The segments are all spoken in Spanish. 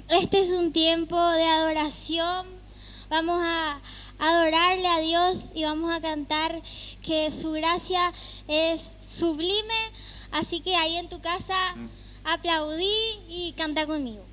Este es un tiempo de adoración. Vamos a adorarle a Dios y vamos a cantar que su gracia es sublime. Así que ahí en tu casa aplaudí y canta conmigo.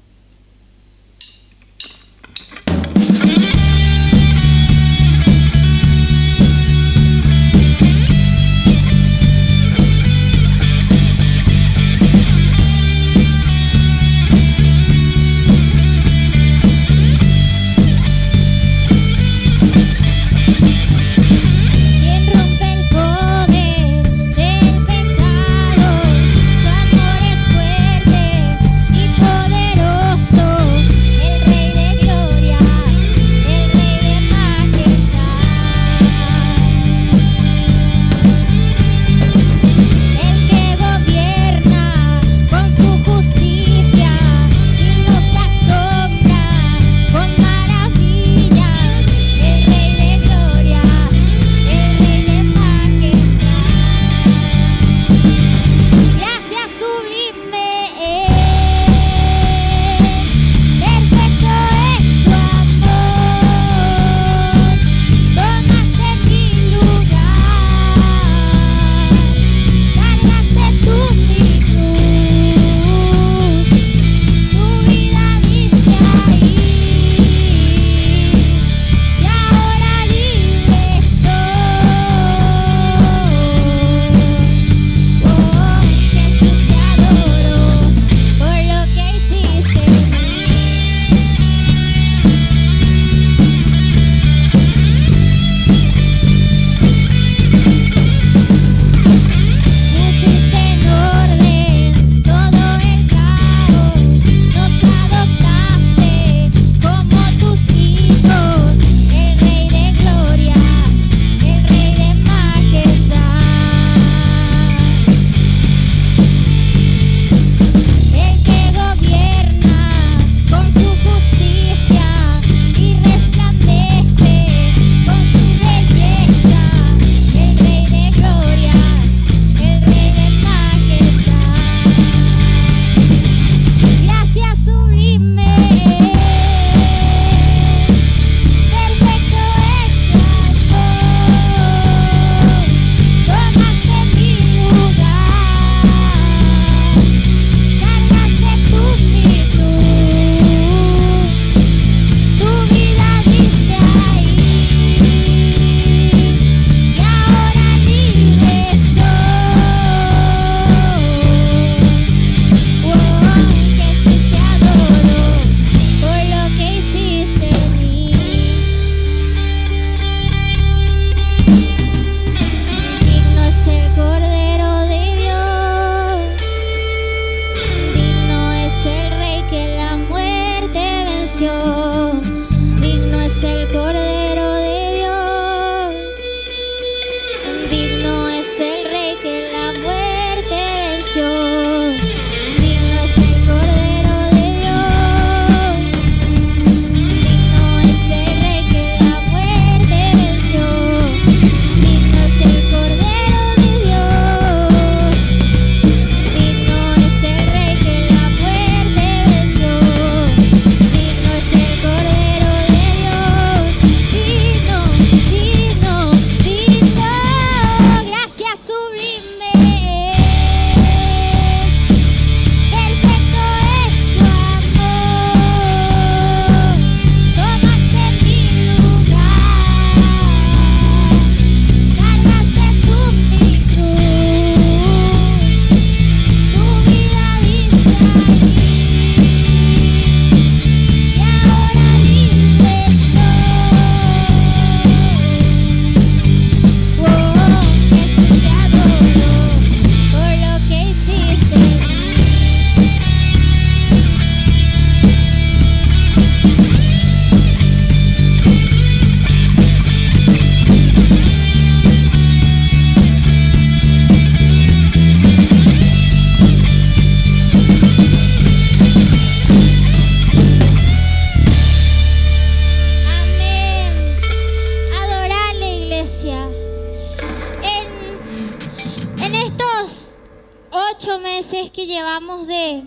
meses que llevamos de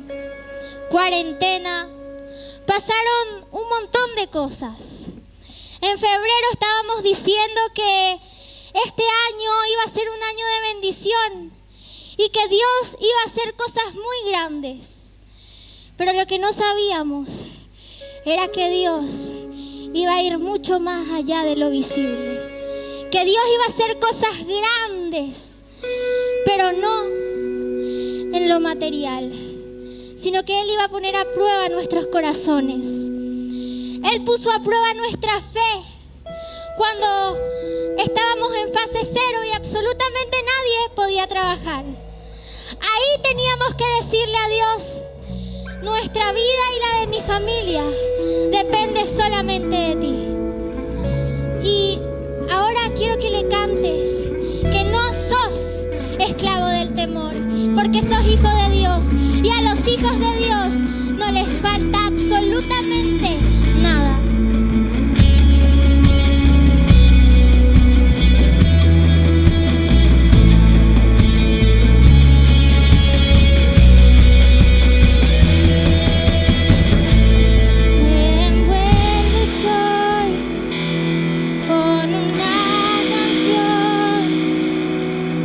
cuarentena, pasaron un montón de cosas. En febrero estábamos diciendo que este año iba a ser un año de bendición y que Dios iba a hacer cosas muy grandes. Pero lo que no sabíamos era que Dios iba a ir mucho más allá de lo visible. Que Dios iba a hacer cosas grandes, pero no en lo material, sino que Él iba a poner a prueba nuestros corazones. Él puso a prueba nuestra fe cuando estábamos en fase cero y absolutamente nadie podía trabajar. Ahí teníamos que decirle a Dios: nuestra vida y la de mi familia depende solamente de ti. Y ahora quiero que le cantes que no sos esclavo del temor, porque sos hijo de Dios, y a los hijos de Dios no les falta absolutamente nada.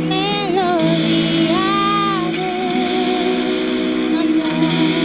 Melodía de amor.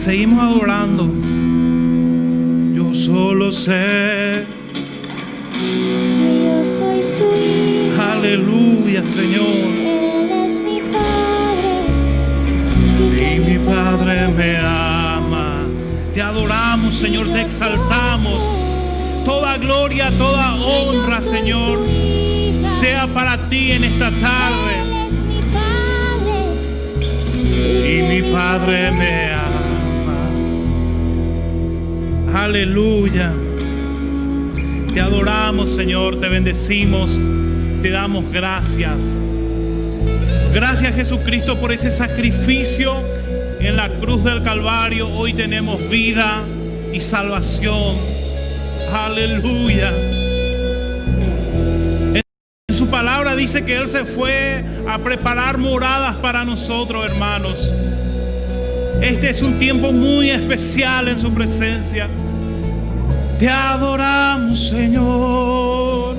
Seguimos adorando. Yo solo sé que yo soy su hija. Aleluya, Señor. Que Él es mi Padre Y mi Padre me ama. Te adoramos, Señor, te exaltamos. Toda gloria, toda honra, Señor, sea para ti en esta tarde. Él es mi Padre Y mi Padre me ama. Aleluya. Te adoramos, Señor, te bendecimos, te damos gracias. Gracias, Jesucristo, por ese sacrificio en la cruz del Calvario. Hoy tenemos vida y salvación. Aleluya. En su palabra dice que Él se fue a preparar moradas para nosotros, hermanos. Este es un tiempo muy especial en su presencia. Te adoramos, Señor.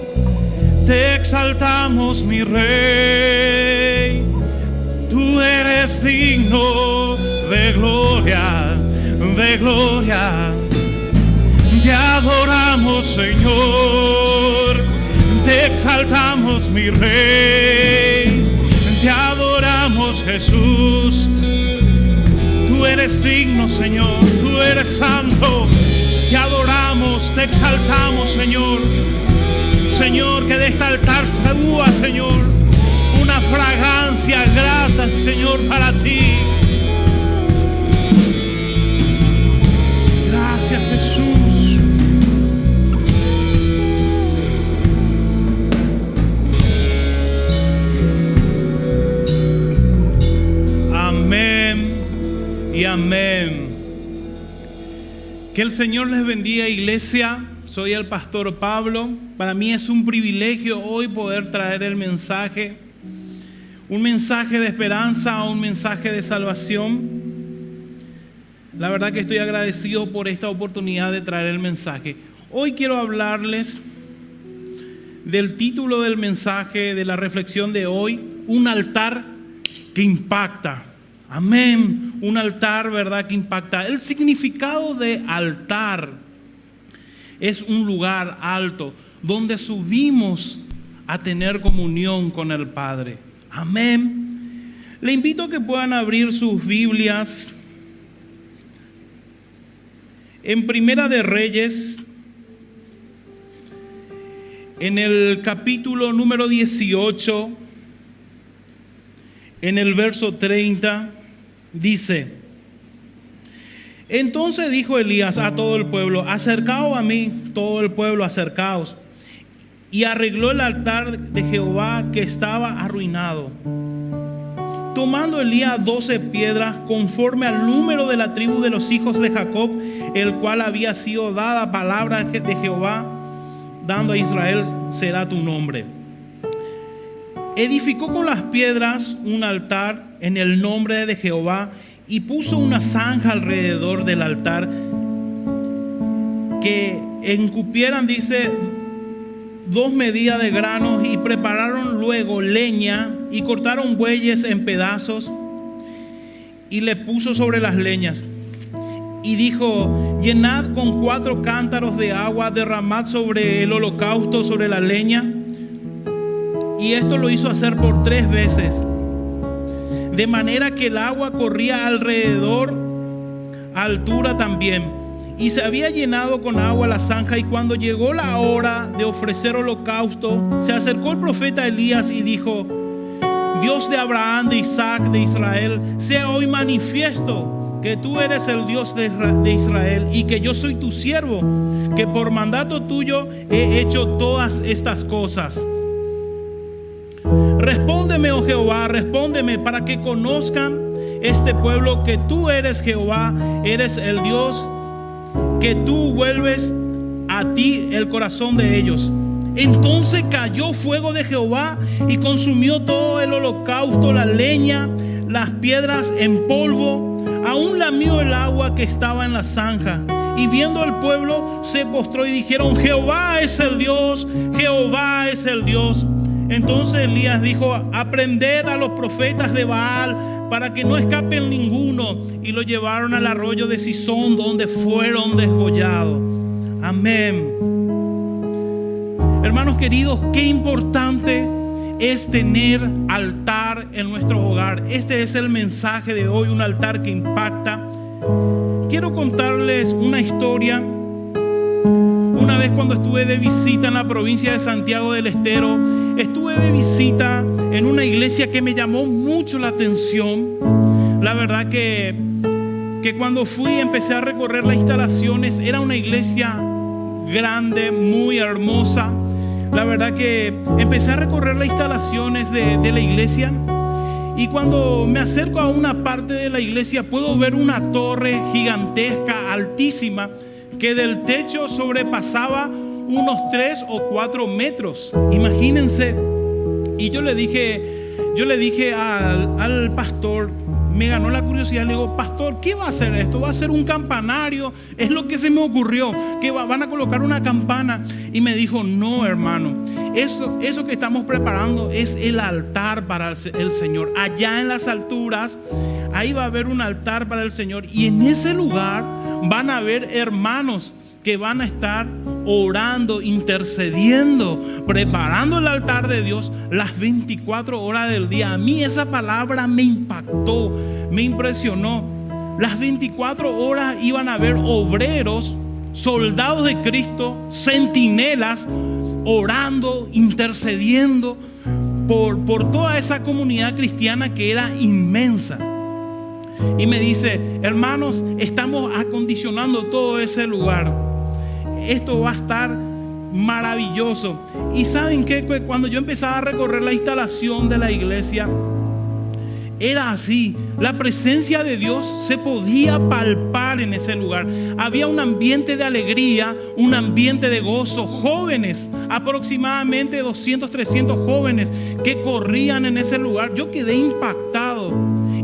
Te exaltamos, mi Rey. Tú eres digno de gloria, de gloria. Te adoramos, Señor. Te exaltamos, mi Rey. Te adoramos, Jesús. Tú eres digno, Señor. Tú eres santo. Te adoramos, te exaltamos, Señor. Señor, que de este altar suba, Señor, una fragancia grata, Señor, para ti. Gracias, Jesús. Amén y amén. Que el Señor les bendiga, iglesia. Soy el pastor Pablo. Para mí es un privilegio hoy poder traer el mensaje. Un mensaje de esperanza, un mensaje de salvación. La verdad que estoy agradecido por esta oportunidad de traer el mensaje. Hoy quiero hablarles del título del mensaje, de la reflexión de hoy: un altar que impacta. Amén. Un altar, ¿verdad?, que impacta. El significado de altar es un lugar alto donde subimos a tener comunión con el Padre. Amén. Le invito a que puedan abrir sus Biblias en Primera de Reyes, en el capítulo número 18, en el verso 30. Dice: entonces dijo Elías a todo el pueblo: acercaos a mí, todo el pueblo, acercaos. Y arregló el altar de Jehová que estaba arruinado. Tomando Elías 12 piedras, conforme al número de la tribu de los hijos de Jacob, el cual había sido dada palabra de Jehová, dando a Israel: será tu nombre. Edificó con las piedras un altar en el nombre de Jehová y puso una zanja alrededor del altar que encupieran, dice, 2 medidas de granos, y prepararon luego leña y cortaron bueyes en pedazos y le puso sobre las leñas. Y dijo: llenad con 4 cántaros de agua, derramad sobre el holocausto, sobre la leña. Y esto lo hizo hacer por 3 veces, de manera que el agua corría alrededor, a altura también. Y se había llenado con agua la zanja. Y cuando llegó la hora de ofrecer holocausto, se acercó el profeta Elías y dijo: Dios de Abraham, de Isaac, de Israel, sea hoy manifiesto que tú eres el Dios de Israel y que yo soy tu siervo, que por mandato tuyo he hecho todas estas cosas. Respóndeme, oh Jehová, respóndeme, para que conozcan este pueblo que tú eres Jehová, eres el Dios, que tú vuelves a ti el corazón de ellos. Entonces cayó fuego de Jehová y consumió todo el holocausto, la leña, las piedras en polvo, aún lamió el agua que estaba en la zanja. Y viendo al pueblo se postró y dijeron: Jehová es el Dios, Jehová es el Dios. Entonces Elías dijo: aprended a los profetas de Baal para que no escapen ninguno, y lo llevaron al arroyo de Cisón, donde fueron degollados. Amén. Hermanos queridos, qué importante es tener altar en nuestro hogar. Este es el mensaje de hoy, un altar que impacta. Quiero contarles una historia. Una vez cuando estuve de visita en la provincia de Santiago del Estero, estuve de visita en una iglesia que me llamó mucho la atención. La verdad que cuando fui empecé a recorrer las instalaciones. Era una iglesia grande, muy hermosa. La verdad que empecé a recorrer las instalaciones de la iglesia, y cuando me acerco a una parte de la iglesia puedo ver una torre gigantesca, altísima, que del techo sobrepasaba unos 3 o 4 metros. Imagínense. Y yo le dije al pastor, me ganó la curiosidad, le digo: pastor, ¿qué va a hacer esto? ¿Va a ser un campanario? Es lo que se me ocurrió, que van a colocar una campana. Y me dijo: no, hermano, eso que estamos preparando es el altar para el Señor. Allá en las alturas, ahí va a haber un altar para el Señor, y en ese lugar van a haber hermanos que van a estar orando, intercediendo, preparando el altar de Dios las 24 horas del día. A mí esa palabra me impactó, me impresionó. Las 24 horas iban a haber obreros, soldados de Cristo, centinelas, orando, intercediendo por toda esa comunidad cristiana que era inmensa. Y me dice: hermanos, estamos acondicionando todo ese lugar. Esto va a estar maravilloso. Y saben que cuando yo empezaba a recorrer la instalación de la iglesia, era así. La presencia de Dios se podía palpar en ese lugar. Había un ambiente de alegría, un ambiente de gozo. Jóvenes, aproximadamente 200, 300 jóvenes que corrían en ese lugar. Yo quedé impactado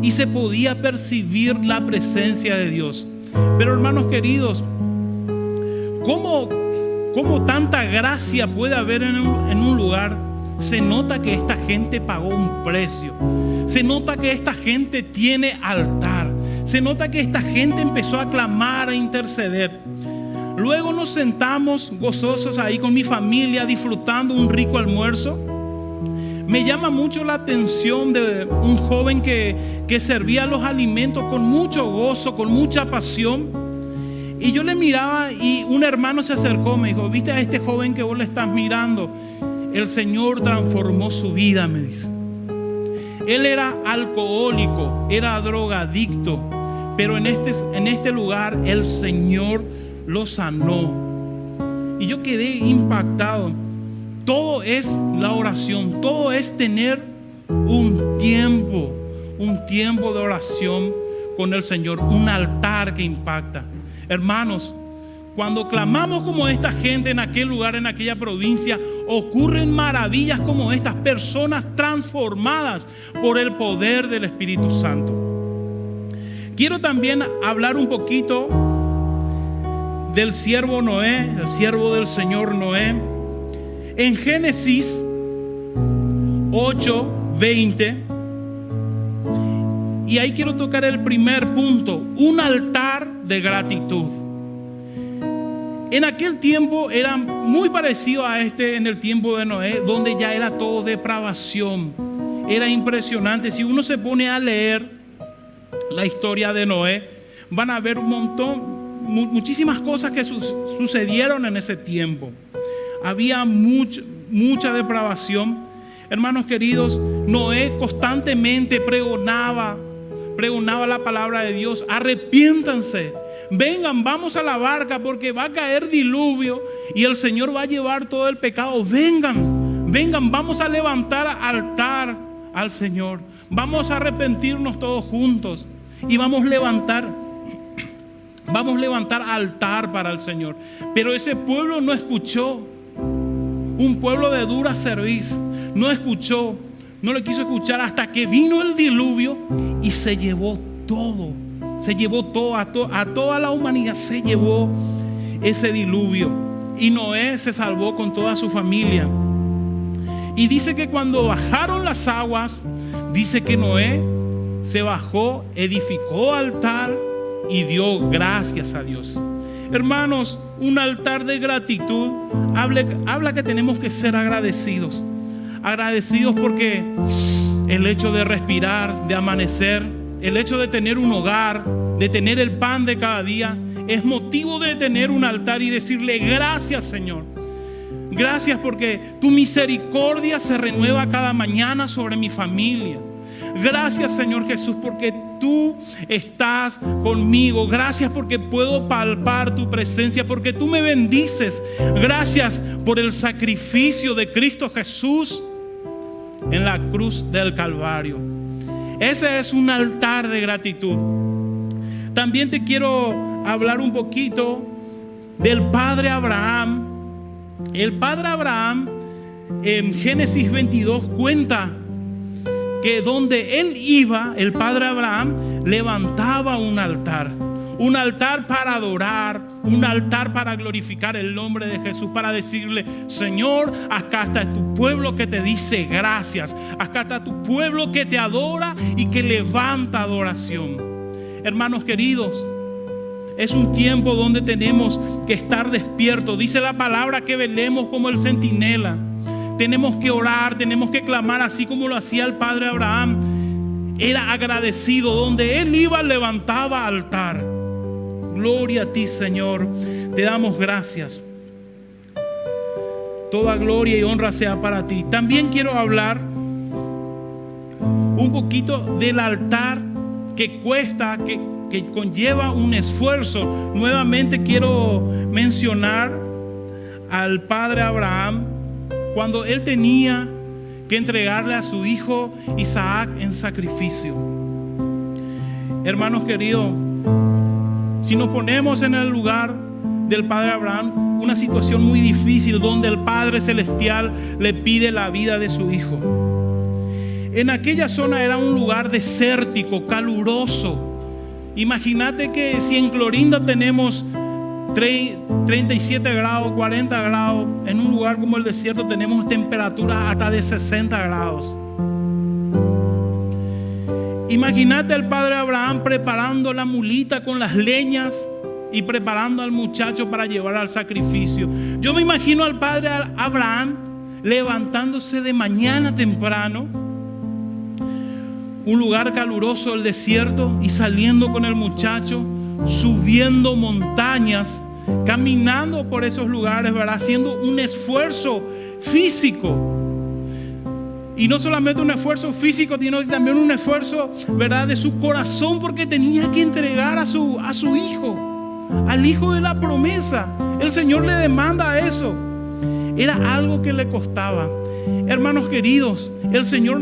y se podía percibir la presencia de Dios. Pero hermanos queridos, ¿cómo tanta gracia puede haber en un lugar? Se nota que esta gente pagó un precio. Se nota que esta gente tiene altar. Se nota que esta gente empezó a clamar, a interceder. Luego nos sentamos gozosos ahí con mi familia, disfrutando un rico almuerzo. Me llama mucho la atención de un joven que servía los alimentos con mucho gozo, con mucha pasión. Y yo le miraba, y un hermano se acercó, me dijo: ¿viste a este joven que vos le estás mirando? El Señor transformó su vida, me dice. Él era alcohólico, era drogadicto, pero en este lugar el Señor lo sanó. Y yo quedé impactado. Todo es la oración, todo es tener un tiempo de oración con el Señor, un altar que impacta. Hermanos, cuando clamamos como esta gente en aquel lugar, en aquella provincia, ocurren maravillas como estas, personas transformadas por el poder del Espíritu Santo. Quiero también hablar un poquito del siervo Noé, el siervo del Señor Noé. En Génesis 8:20, y ahí quiero tocar el primer punto: un altar de gratitud. En aquel tiempo era muy parecido a en el tiempo de Noé, donde ya era todo depravación. Era impresionante. Si uno se pone a leer la historia de Noé, van a ver muchísimas cosas que sucedieron en ese tiempo. Había mucha depravación. Hermanos queridos, Noé constantemente pregonaba la palabra de Dios: arrepiéntanse, vengan, vamos a la barca porque va a caer diluvio y el Señor va a llevar todo el pecado. Vengan, vamos a levantar altar al Señor, vamos a arrepentirnos todos juntos y vamos a levantar altar para el Señor. Pero ese pueblo no escuchó. Un pueblo de dura cerviz no escuchó, no le quiso escuchar, hasta que vino el diluvio y se llevó todo. A toda la humanidad se llevó ese diluvio. Y Noé se salvó con toda su familia. Y dice que cuando bajaron las aguas, dice que Noé se bajó, edificó altar y dio gracias a Dios. Hermanos, un altar de gratitud habla que tenemos que ser agradecidos. Agradecidos porque el hecho de respirar, de amanecer, el hecho de tener un hogar, de tener el pan de cada día, es motivo de tener un altar y decirle gracias, Señor. Gracias porque tu misericordia se renueva cada mañana sobre mi familia. Gracias, Señor Jesús, porque tú estás conmigo. Gracias porque puedo palpar tu presencia, porque tú me bendices. Gracias por el sacrificio de Cristo Jesús en la cruz del Calvario. Ese es un altar de gratitud. También te quiero hablar un poquito del Padre Abraham. El Padre Abraham en Génesis 22 cuenta que donde él iba, el Padre Abraham levantaba un altar para adorar, un altar para glorificar el nombre de Jesús, para decirle: Señor, acá está tu pueblo que te dice gracias, acá está tu pueblo que te adora y que levanta adoración. Hermanos queridos, es un tiempo donde tenemos que estar despiertos. Dice la palabra que velemos como el centinela. Tenemos que orar, tenemos que clamar así como lo hacía el Padre Abraham. Era agradecido, donde él iba levantaba altar. Gloria a ti, Señor, te damos gracias. Toda gloria y honra sea para ti. También quiero hablar un poquito del altar que cuesta, que conlleva un esfuerzo. Nuevamente quiero mencionar al Padre Abraham cuando él tenía que entregarle a su hijo Isaac en sacrificio. Hermanos queridos, si nos ponemos en el lugar del Padre Abraham, una situación muy difícil donde el Padre Celestial le pide la vida de su hijo. En aquella zona era un lugar desértico, caluroso. Imagínate que si en Clorinda tenemos 37 grados, 40 grados, en un lugar como el desierto tenemos temperaturas hasta de 60 grados. Imagínate al Padre Abraham preparando la mulita con las leñas y preparando al muchacho para llevar al sacrificio. Yo me imagino al Padre Abraham levantándose de mañana temprano, un lugar caluroso, el desierto, y saliendo con el muchacho, subiendo montañas, caminando por esos lugares, ¿verdad? Haciendo un esfuerzo físico. Y no solamente un esfuerzo físico, sino también un esfuerzo, ¿verdad?, de su corazón, porque tenía que entregar a su hijo, al hijo de la promesa. El Señor le demanda eso. Era algo que le costaba. Hermanos queridos, el Señor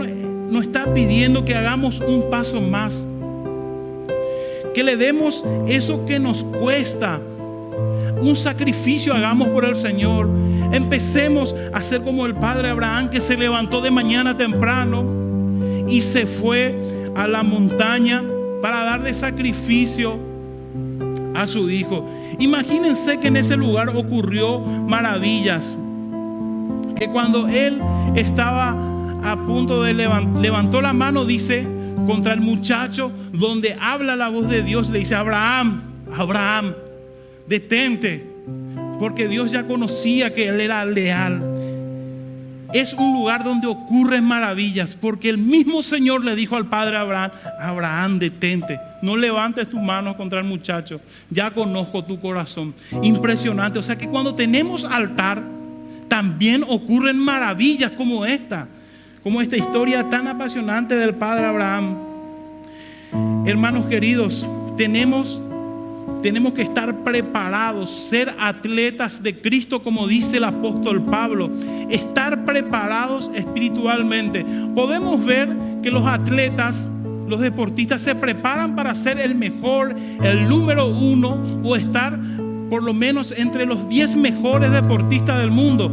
nos está pidiendo que hagamos un paso más, que le demos eso que nos cuesta, un sacrificio hagamos por el Señor. Empecemos a ser como el Padre Abraham, que se levantó de mañana temprano y se fue a la montaña para dar de sacrificio a su hijo. Imagínense que en ese lugar ocurrió maravillas, que cuando él estaba a punto de levantó la mano, dice, contra el muchacho, donde habla la voz de Dios, le dice: Abraham, Abraham, detente, porque Dios ya conocía que él era leal. Es un lugar donde ocurren maravillas, porque el mismo Señor le dijo al Padre Abraham: Abraham, detente, no levantes tus manos contra el muchacho, ya conozco tu corazón. Impresionante. O sea que cuando tenemos altar, también ocurren maravillas como esta historia tan apasionante del Padre Abraham. Hermanos queridos, tenemos que estar preparados, ser atletas de Cristo, como dice el apóstol Pablo, estar preparados espiritualmente. Podemos ver que los atletas, los deportistas se preparan para ser el mejor, el número uno, o estar por lo menos entre los 10 mejores deportistas del mundo.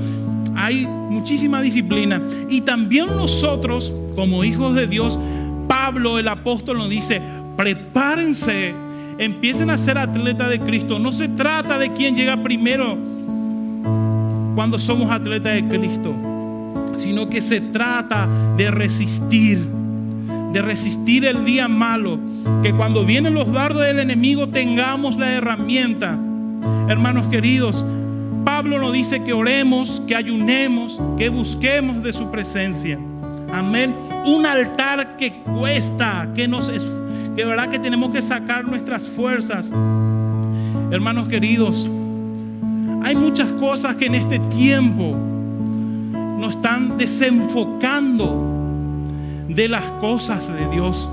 Hay muchísima disciplina. Y también nosotros, como hijos de Dios, Pablo el apóstol nos dice: prepárense, empiecen a ser atletas de Cristo. No se trata de quién llega primero cuando somos atletas de Cristo, sino que se trata de resistir, de resistir el día malo, que cuando vienen los dardos del enemigo tengamos la herramienta. Hermanos queridos, Pablo nos dice que oremos, que ayunemos, que busquemos de su presencia. Amén. Un altar que cuesta, que verdad que tenemos que sacar nuestras fuerzas. Hermanos queridos, hay muchas cosas que en este tiempo nos están desenfocando de las cosas de Dios.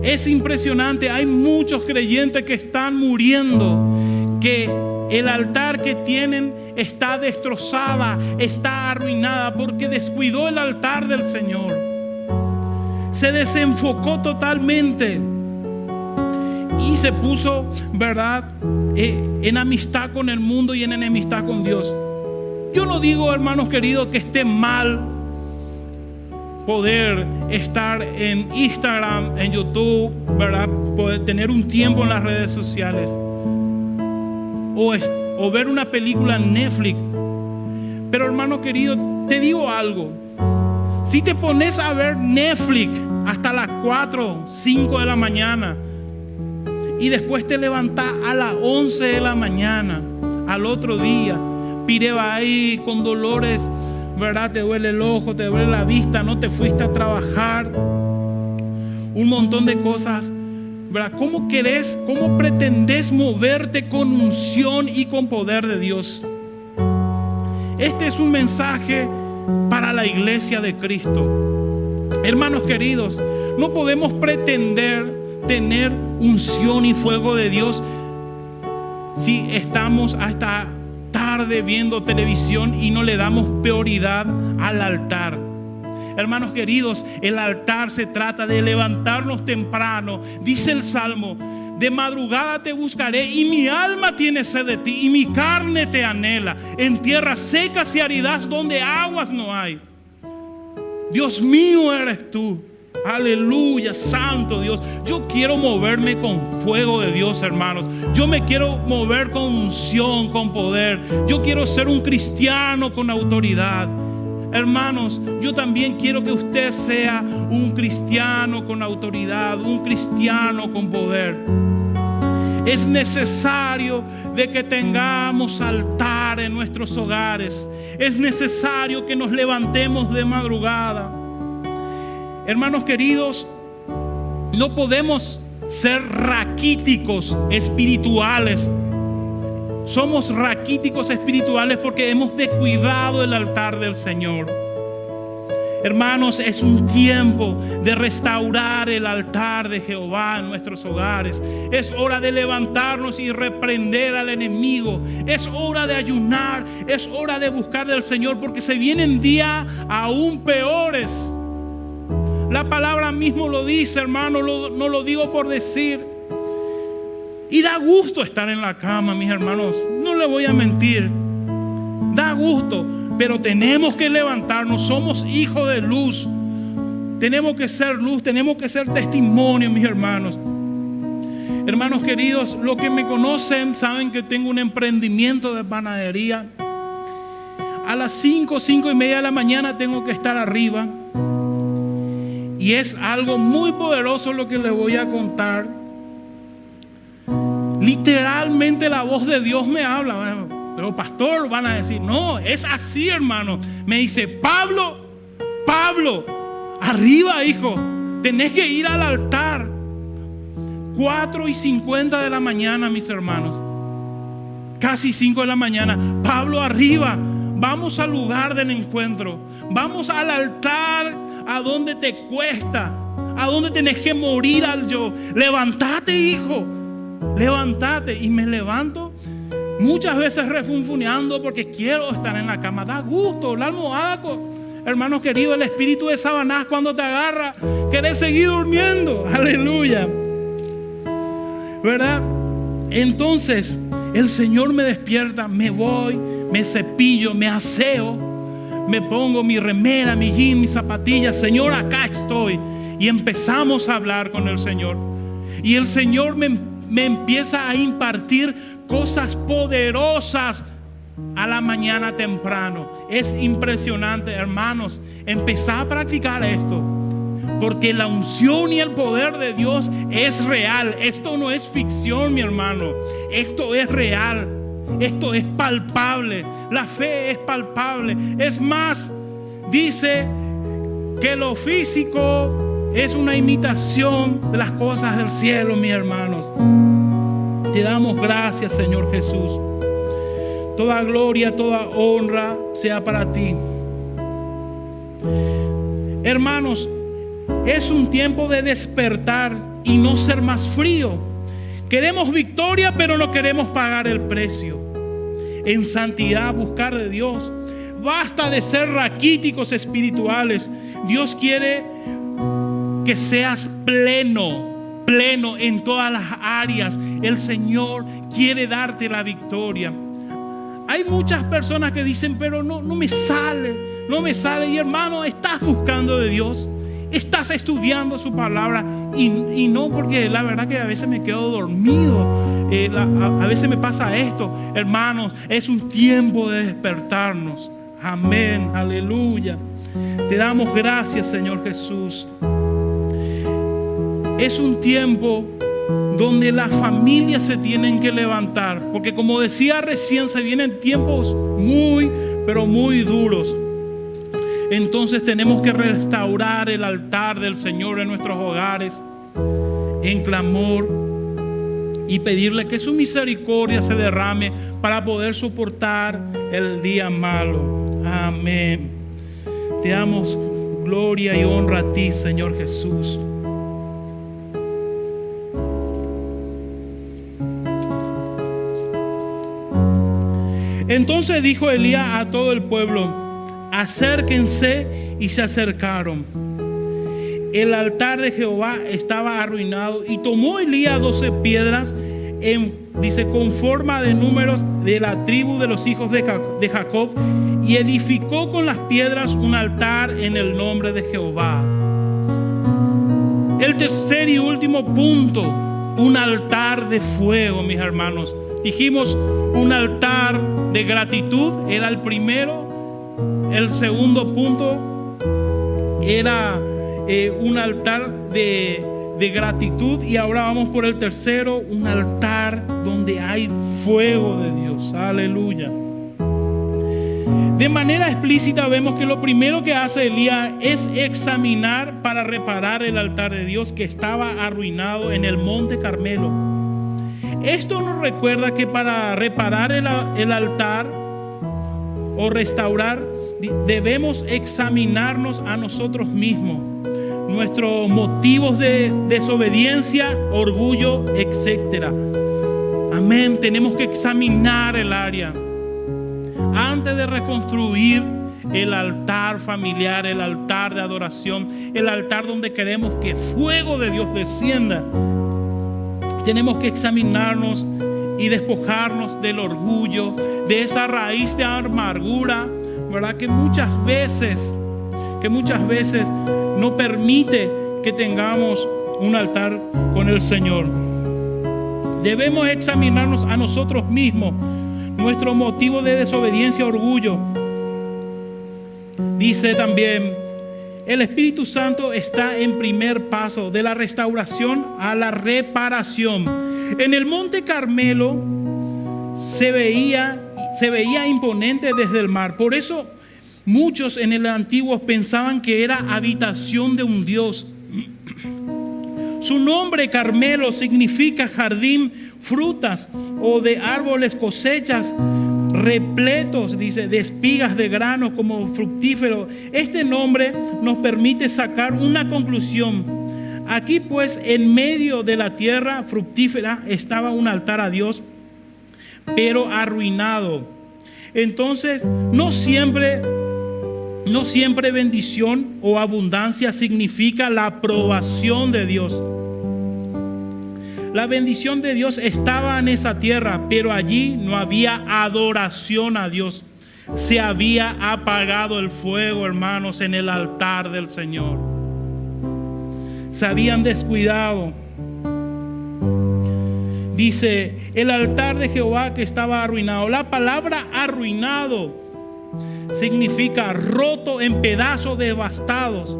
Es impresionante, hay muchos creyentes que están muriendo, que el altar que tienen está destrozada, está arruinada porque descuidó el altar del Señor. Se desenfocó totalmente y se puso, ¿verdad?, en amistad con el mundo y en enemistad con Dios. Yo no digo, hermanos queridos, que esté mal poder estar en Instagram, en YouTube, ¿verdad?, poder tener un tiempo en las redes sociales o ver una película en Netflix. Pero, hermano querido, te digo algo: si te pones a ver Netflix hasta las 4, 5 de la mañana y después te levantás a las 11 de la mañana al otro día, pireba ahí con dolores, ¿verdad? Te duele el ojo, te duele la vista, no te fuiste a trabajar, un montón de cosas, ¿verdad? ¿Cómo pretendés moverte con unción y con poder de Dios? Este es un mensaje para la iglesia de Cristo. Hermanos queridos, no podemos pretender tener unción y fuego de Dios si estamos hasta tarde viendo televisión y no le damos prioridad al altar. Hermanos queridos, el altar se trata de levantarnos temprano. Dice el Salmo: de madrugada te buscaré y mi alma tiene sed de ti y mi carne te anhela en tierras secas y áridas donde aguas no hay. Dios mío eres tú. Aleluya, santo Dios. Yo quiero moverme con fuego de Dios, hermanos. Yo me quiero mover con unción, con poder. Yo quiero ser un cristiano con autoridad. Hermanos, yo también quiero que usted sea un cristiano con autoridad, un cristiano con poder. Es necesario de que tengamos altar en nuestros hogares. Es necesario que nos levantemos de madrugada. Hermanos queridos, no podemos ser raquíticos espirituales. Somos raquíticos espirituales porque hemos descuidado el altar del Señor. Hermanos, es un tiempo de restaurar el altar de Jehová en nuestros hogares. Es hora de levantarnos y reprender al enemigo. Es hora de ayunar. Es hora de buscar del Señor porque se vienen días aún peores. La palabra mismo lo dice, hermano, no lo digo por decir. Y da gusto estar en la cama, mis hermanos. No le voy a mentir. Da gusto, pero tenemos que levantarnos. Somos hijos de luz. Tenemos que ser luz, tenemos que ser testimonio, mis hermanos. Hermanos queridos, los que me conocen saben que tengo un emprendimiento de panadería. A las 5:30 de la mañana tengo que estar arriba. Y es algo muy poderoso lo que les voy a contar. Literalmente la voz de Dios me habla. Pero pastor, van a decir, no, es así, hermano. Me dice: Pablo, arriba, hijo, tenés que ir al altar. 4:50 de la mañana, mis hermanos. Casi 5 de la mañana. Pablo, arriba, vamos al lugar del encuentro. Vamos al altar. A donde te cuesta, a donde tenés que morir al yo. Levántate, hijo, levántate. Y me levanto muchas veces refunfuneando porque quiero estar en la cama. Da gusto, la almohada, hermanos queridos, el espíritu de Sabanás cuando te agarra, querés seguir durmiendo. Aleluya, ¿verdad? Entonces el Señor me despierta, me voy, me cepillo, me aseo. Me pongo mi remera, mi jean, mis zapatillas. Señor, acá estoy. Y empezamos a hablar con el Señor. Y el Señor me empieza a impartir cosas poderosas a la mañana temprano. Es impresionante, hermanos. Empezá a practicar esto. Porque la unción y el poder de Dios es real. Esto no es ficción, mi hermano. Esto es real. Esto es palpable. La fe es palpable. Es más, dice que lo físico es una imitación de las cosas del cielo, mis hermanos. Te damos gracias, Señor Jesús. Toda gloria, toda honra sea para ti. Hermanos, es un tiempo de despertar y no ser más frío. Queremos victoria, pero no queremos pagar el precio. En santidad, buscar de Dios. Basta de ser raquíticos espirituales. Dios quiere que seas pleno en todas las áreas. El Señor quiere darte la victoria. Hay muchas personas que dicen, pero no me sale. Y hermano, estás buscando de Dios. Estás estudiando su palabra. Y no, porque la verdad que a veces me quedo dormido. A veces me pasa esto. Hermanos, es un tiempo de despertarnos. Amén, aleluya. Te damos gracias, Señor Jesús. Es un tiempo donde las familias se tienen que levantar, porque como decía recién, se vienen tiempos muy, pero muy duros. Entonces tenemos que restaurar el altar del Señor en nuestros hogares en clamor y pedirle que su misericordia se derrame para poder soportar el día malo. Amén. Te damos gloria y honra a ti, Señor Jesús. Entonces dijo Elías a todo el pueblo: acérquense. Y se acercaron. El altar de Jehová estaba arruinado, y tomó Elías 12 piedras con forma de números de la tribu de los hijos de Jacob, y edificó con las piedras un altar en el nombre de Jehová. El tercer y último punto, un altar de fuego, mis hermanos. Dijimos un altar de gratitud, era el primero. El segundo punto era un altar de gratitud, y ahora vamos por el tercero, un altar donde hay fuego de Dios. Aleluya. De manera explícita vemos que lo primero que hace Elías es examinar para reparar el altar de Dios que estaba arruinado en el monte Carmelo. Esto nos recuerda que para reparar el altar o restaurar, debemos examinarnos a nosotros mismos, nuestros motivos de desobediencia, orgullo, etc. Amén. Tenemos que examinar el área antes de reconstruir el altar familiar, el altar de adoración, el altar donde queremos que fuego de Dios descienda. Tenemos que examinarnos y despojarnos del orgullo, de esa raíz de amargura, ¿verdad? Que muchas veces no permite que tengamos un altar con el Señor. Debemos examinarnos a nosotros mismos, nuestro motivo de desobediencia, orgullo. Dice también, el Espíritu Santo está en primer paso de la restauración a la reparación. En el monte Carmelo se veía imponente desde el mar. Por eso muchos en el antiguo pensaban que era habitación de un Dios. Su nombre Carmelo significa jardín, frutas o de árboles, cosechas repletos, dice, de espigas de grano como fructífero. Este nombre nos permite sacar una conclusión. Aquí pues, en medio de la tierra fructífera, estaba un altar a Dios, pero arruinado. Entonces, no siempre bendición o abundancia significa la aprobación de Dios. La bendición de Dios estaba en esa tierra, pero allí no había adoración a Dios. Se había apagado el fuego, hermanos, en el altar del Señor. Se habían descuidado. Dice, el altar de Jehová que estaba arruinado. La palabra arruinado significa roto en pedazos, devastados.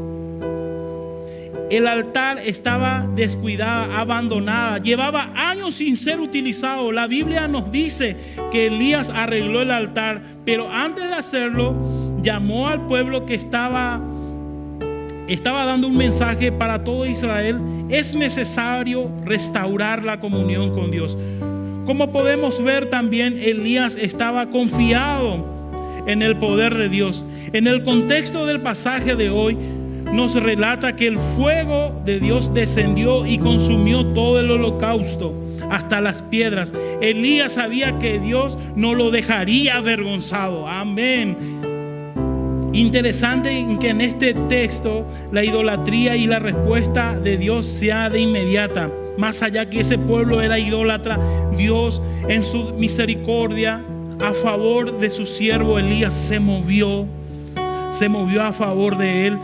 el altar estaba descuidada, abandonada, llevaba años sin ser utilizado. La Biblia nos dice que Elías arregló el altar, pero antes de hacerlo llamó al pueblo que estaba dando un mensaje para todo Israel. Es necesario restaurar la comunión con Dios. Como podemos ver también, Elías estaba confiado en el poder de Dios. En el contexto del pasaje de hoy nos relata que el fuego de Dios descendió y consumió todo el holocausto, hasta las piedras. Elías sabía que Dios no lo dejaría avergonzado. Amén. Interesante que en este texto la idolatría y la respuesta de Dios sea de inmediata. Más allá que ese pueblo era idólatra, Dios en su misericordia a favor de su siervo Elías se movió a favor de él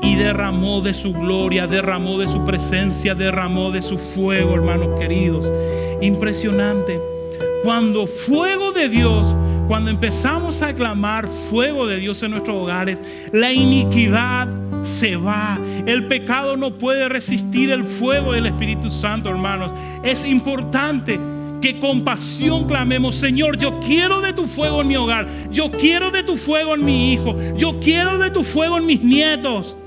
y derramó de su gloria, derramó de su presencia, derramó de su fuego, hermanos queridos. Impresionante. Cuando fuego de Dios, cuando empezamos a clamar fuego de Dios en nuestros hogares, la iniquidad se va. El pecado no puede resistir el fuego del Espíritu Santo, hermanos. Es importante que con pasión clamemos: Señor, yo quiero de tu fuego en mi hogar, yo quiero de tu fuego en mi hijo, yo quiero de tu fuego en mis nietos.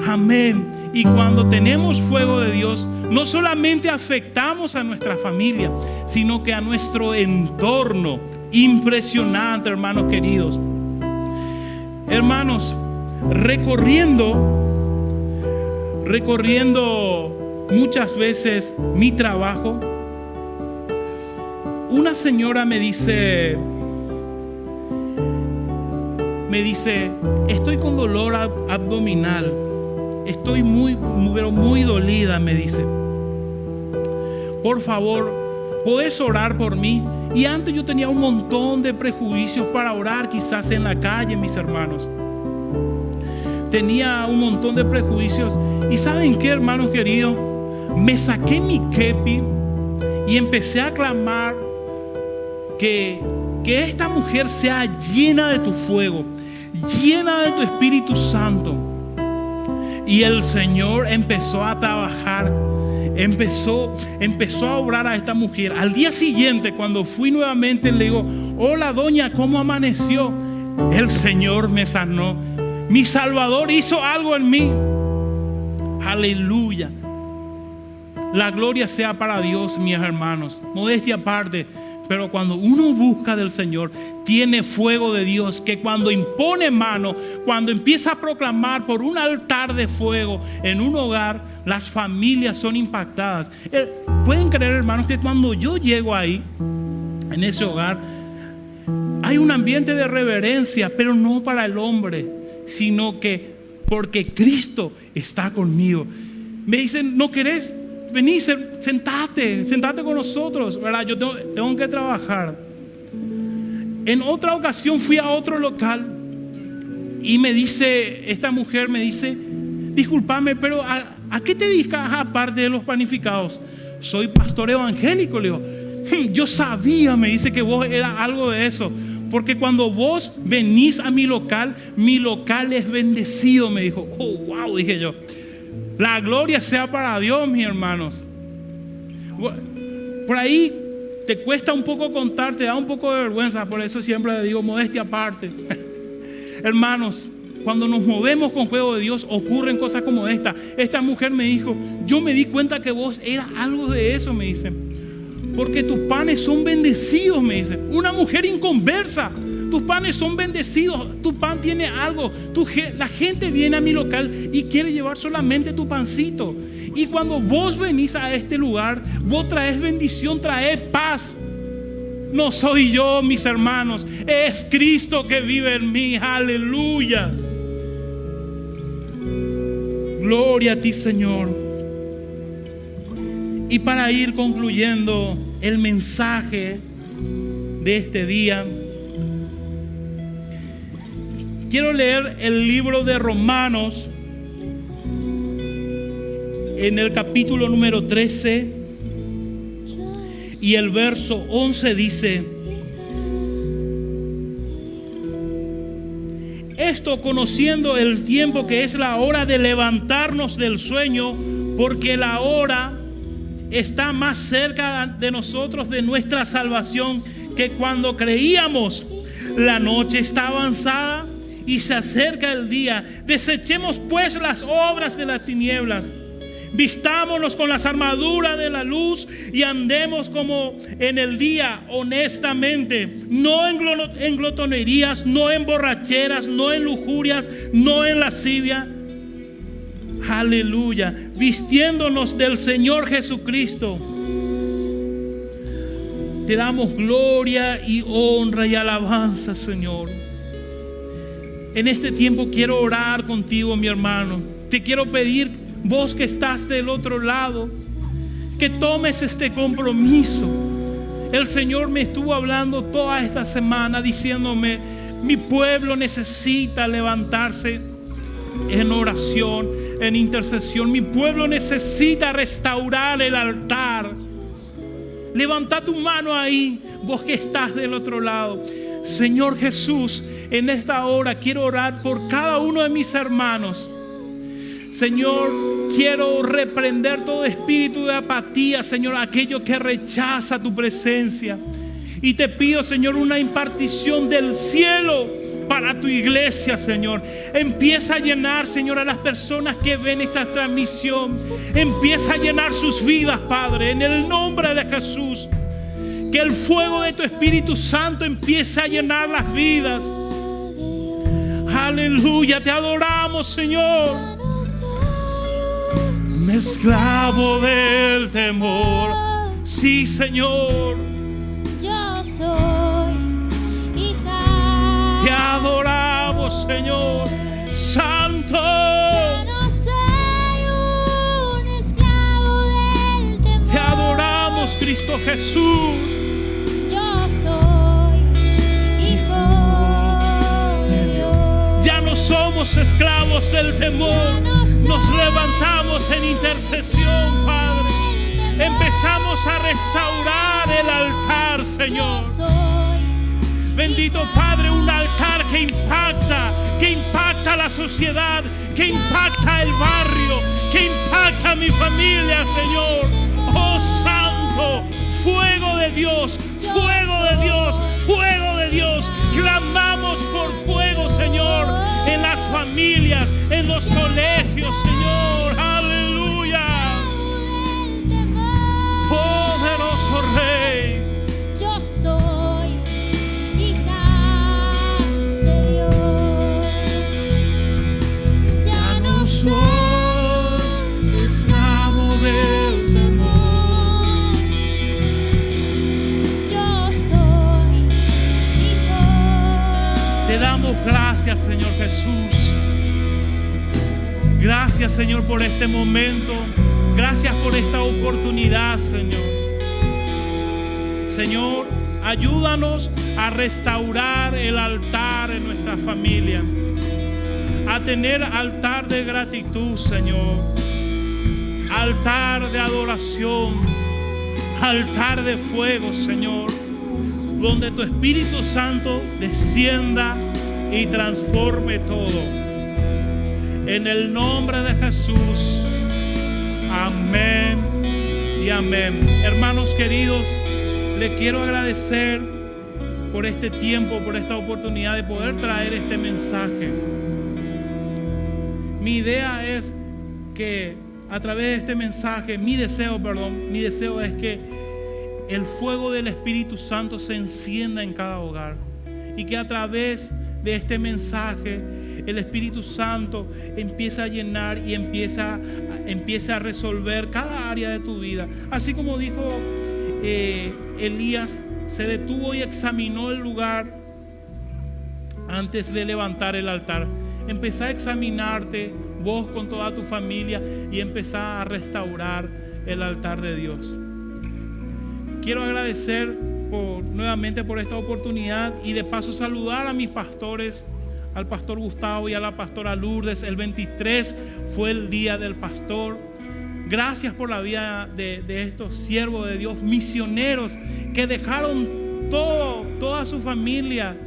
Amén. Y cuando tenemos fuego de Dios, no solamente afectamos a nuestra familia, sino que a nuestro entorno. Impresionante, hermanos queridos. Hermanos, recorriendo muchas veces mi trabajo, una señora me dice, estoy con dolor abdominal, estoy muy dolida, me dice. Por favor, ¿podés orar por mí? Y antes yo tenía un montón de prejuicios para orar, quizás en la calle, mis hermanos. Tenía un montón de prejuicios. ¿Y saben qué, hermanos queridos? Me saqué mi kepi y empecé a clamar que esta mujer sea llena de tu fuego, llena de tu Espíritu Santo. Y el Señor empezó a trabajar, empezó a obrar a esta mujer. Al día siguiente, cuando fui nuevamente, le digo: hola doña, ¿cómo amaneció? El Señor me sanó. Mi Salvador hizo algo en mí. Aleluya. La gloria sea para Dios, mis hermanos. Modestia aparte, pero cuando uno busca del Señor, tiene fuego de Dios, que cuando impone mano, cuando empieza a proclamar por un altar de fuego en un hogar, las familias son impactadas. Pueden creer, hermanos, que cuando yo llego ahí, en ese hogar, hay un ambiente de reverencia, pero no para el hombre, sino que porque Cristo está conmigo. Me dicen: ¿no querés? Vení, sentate con nosotros, ¿verdad? Yo tengo que trabajar. En otra ocasión fui a otro local y esta mujer me dice: discúlpame, pero ¿a qué te dedicas aparte de los panificados? Soy pastor evangélico, le digo. Yo sabía, me dice, que vos eras algo de eso, porque cuando vos venís a mi local es bendecido, me dijo. Oh, wow, dije yo. La gloria sea para Dios, mis hermanos. Por ahí te cuesta un poco contar, te da un poco de vergüenza. Por eso siempre le digo: modestia aparte. Hermanos, cuando nos movemos con fuego de Dios, ocurren cosas como esta. Esta mujer me dijo: yo me di cuenta que vos eras algo de eso, me dice, porque tus panes son bendecidos, me dice. Una mujer inconversa, tus panes son bendecidos, tu pan tiene algo. La gente viene a mi local y quiere llevar solamente tu pancito. Y cuando vos venís a este lugar, vos traes bendición, traes paz. No soy yo, mis hermanos, es Cristo que vive en mí. Aleluya. Gloria a ti, Señor. Y para ir concluyendo el mensaje de este día, quiero leer el libro de Romanos en el capítulo número 13 y el verso 11 dice: Esto conociendo el tiempo, que es la hora de levantarnos del sueño, porque la hora está más cerca de nosotros, de nuestra salvación, que cuando creíamos. La noche está avanzada y se acerca el día. Desechemos pues las obras de las tinieblas. Vistámonos con las armaduras de la luz y andemos como en el día, honestamente, no en glotonerías, no en borracheras, no en lujurias, no en lascivia. Aleluya. Vistiéndonos del Señor Jesucristo. Te damos gloria y honra y alabanza, Señor. En este tiempo quiero orar contigo, mi hermano. Te quiero pedir, vos que estás del otro lado, que tomes este compromiso. El Señor me estuvo hablando toda esta semana diciéndome: mi pueblo necesita levantarse en oración, en intercesión. Mi pueblo necesita restaurar el altar. Levanta tu mano ahí, vos que estás del otro lado. Señor Jesús, en esta hora quiero orar por cada uno de mis hermanos. Señor, quiero reprender todo espíritu de apatía, Señor, aquello que rechaza tu presencia. Y te pido, Señor, una impartición del cielo para tu iglesia, Señor. Empieza a llenar, Señor, a las personas que ven esta transmisión. Empieza a llenar sus vidas, Padre, en el nombre de Jesús. Que el fuego de tu Espíritu Santo empiece a llenar las vidas. Aleluya, te adoramos, Señor. Me esclavo del temor. Sí, Señor. Yo soy hija. Te adoramos, Señor. Santo. Yo no soy un esclavo del temor. Te adoramos, Cristo Jesús. Yo soy hijo de Dios. Ya no somos esclavos del temor. Nos levantamos en intercesión, Padre. Empezamos a restaurar el altar, Señor. Bendito Padre, un altar que impacta la sociedad, que impacta el barrio, que impacta mi familia, Señor. Oh Santo, fuego de Dios, fuego de Dios, fuego de Dios. Clamamos por fuego, Señor, en las familias, en los colegios, Señor. Aleluya. Poderoso Rey. Yo soy hija de Dios. Ya no soy esclavo del temor. Yo soy hijo. Te damos gracias, Señor Jesús. Gracias, Señor, por este momento. Gracias por esta oportunidad, Señor. Señor, ayúdanos a restaurar el altar en nuestra familia. A tener altar de gratitud, Señor. Altar de adoración. Altar de fuego, Señor. Donde tu Espíritu Santo descienda y transforme todo. En el nombre de Jesús. Amén y amén. Hermanos queridos, les quiero agradecer por este tiempo, por esta oportunidad de poder traer este mensaje. Mi idea es que a través de este mensaje, mi deseo es que el fuego del Espíritu Santo se encienda en cada hogar y que a través de este mensaje el Espíritu Santo empieza a llenar y empieza a resolver cada área de tu vida. Así como dijo Elías, se detuvo y examinó el lugar antes de levantar el altar. Empezá a examinarte vos con toda tu familia y empezá a restaurar el altar de Dios. Quiero agradecer nuevamente por esta oportunidad y de paso saludar a mis pastores, al pastor Gustavo y a la pastora Lourdes. El 23 fue el día del pastor. Gracias por la vida de estos siervos de Dios, misioneros que dejaron toda su familia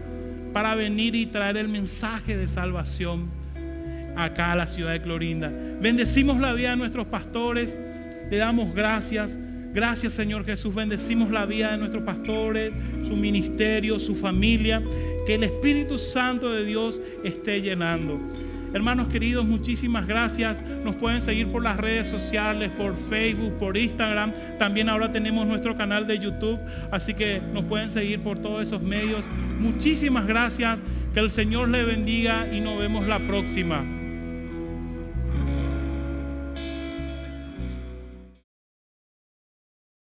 para venir y traer el mensaje de salvación acá a la ciudad de Clorinda. Bendecimos la vida de nuestros pastores, le damos gracias. Gracias, Señor Jesús. Bendecimos la vida de nuestros pastores, su ministerio, su familia. Que el Espíritu Santo de Dios esté llenando. Hermanos queridos, muchísimas gracias. Nos pueden seguir por las redes sociales, por Facebook, por Instagram. También ahora tenemos nuestro canal de YouTube, así que nos pueden seguir por todos esos medios. Muchísimas gracias. Que el Señor le bendiga y nos vemos la próxima.